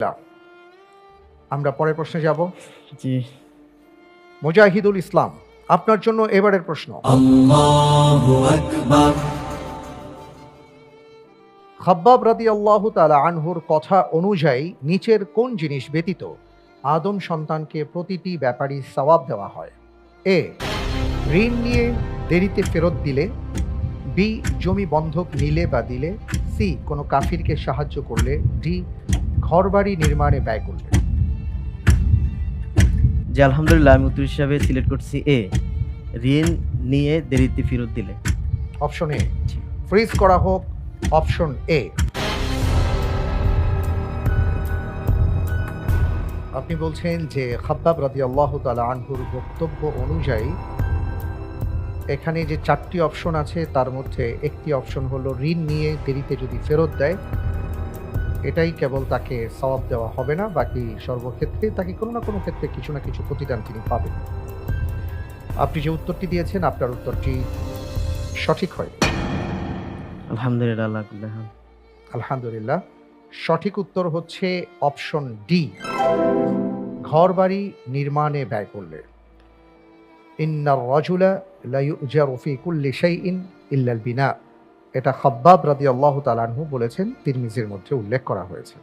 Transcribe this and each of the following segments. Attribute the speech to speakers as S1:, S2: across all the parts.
S1: না। আমরা পরের প্রশ্নে যাব।
S2: জি।
S1: মুজাহিদুল ইসলাম, আপনার জন্য এবারের প্রশ্ন।
S3: আল্লাহু আকবার।
S1: খাব্বাব রাদিয়াল্লাহু তাআলা আনহুর কথা অনুযায়ী নিচের কোন জিনিস ব্যতীত আদম সন্তানকে প্রতিটি ব্যাপারই সওয়াব দেওয়া হয়? এ, ঋণ নিয়ে দেরিতে ফেরত দিলে। বি, জমি বন্ধক নিলে বা দিলে। সি, কোনো কাফিরকে সাহায্য করলে। ডি, ঘরবাড়ি নির্মাণে ব্যয় করলে।
S2: জি, আলহামদুলিল্লাহ আমি উত্তর হিসাবে সিলেক্ট করছি এ, ঋণ নিয়ে দেরিতে ফেরত দিলে।
S1: Option A
S2: G.
S1: ফ্রিজ করা হোক। Option A. আপনি বলছেন যে খাব্বাব রাদিয়াল্লাহু তাআলা আনহুর বক্তব্য অনুযায়ী এখানে যে ৪টি অপশন আছে তার মধ্যে একটি অপশন হলো ঋণ নিয়ে দেরিতে যদি ফেরত দেয়, এটাই কেবল তাকে সওয়াব দেওয়া হবে না, বাকি সর্বক্ষেত্রে তাকে কোনো না কোনো ক্ষেত্রে কিছু না কিছু প্রতিদান তিনি পাবেন। আপনি যে উত্তরটি দিয়েছেন আপনার উত্তরটি সঠিক হয়।
S2: আলহামদুলিল্লাহ আল্লাহ কুল্লি হাল।
S1: আলহামদুলিল্লাহ, সঠিক উত্তর হচ্ছে অপশন ডি, ঘরবাড়ি নির্মাণে ব্যয় করলে। ইন্নার রাজুলা লা ইউজারু ফি কুল্লি শাইইন ইল্লাল বিনা, এটা খাব্বাব রাদিয়াল্লাহু তাআলা আনহু বলেছেন, তিরমিজির মধ্যে উল্লেখ করা হয়েছে।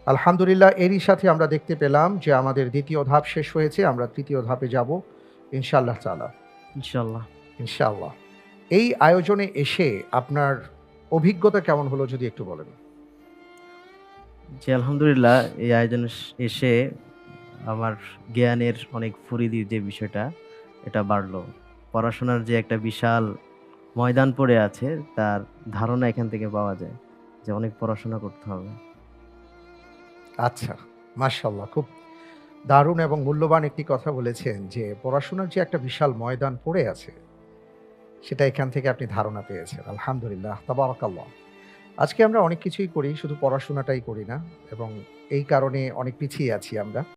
S1: আলহামদুলিল্লাহ, এরই সাথে আমরা দেখতে পেলাম যে আমাদের দ্বিতীয় ধাপ শেষ হয়েছে। আমরা তৃতীয় ধাপে যাব ইনশাআল্লাহ তাআলা।
S2: ইনশাআল্লাহ।
S1: ইনশাআল্লাহ। এই আয়োজনে এসে আপনার অভিজ্ঞতা কেমন হলো যদি একটু বলেন?
S2: জি, আলহামদুলিল্লাহ এই আয়োজনে এসে আমার জ্ঞানের অনেক পরিধির যে বিষয়টা এটা বাড়লো। পড়াশোনার যে একটা বিশাল ময়দান পড়ে আছে তার ধারণা এখান থেকে পাওয়া যায় যে অনেক পড়াশোনা করতে হবে।
S1: আচ্ছা, মাশাআল্লাহ, খুব দারুণ এবং মূল্যবান একটি কথা বলেছেন যে পড়াশোনার যে একটা বিশাল ময়দান পড়ে আছে সেটা এখান থেকে আপনি ধারণা পেয়েছেন। আলহামদুলিল্লাহ, তাবারাকাল্লাহ। আজকে আমরা অনেক কিছুই করি, শুধু পড়াশোনাটাই করি না, এবং এই কারণে অনেক পিছিয়ে আছি আমরা।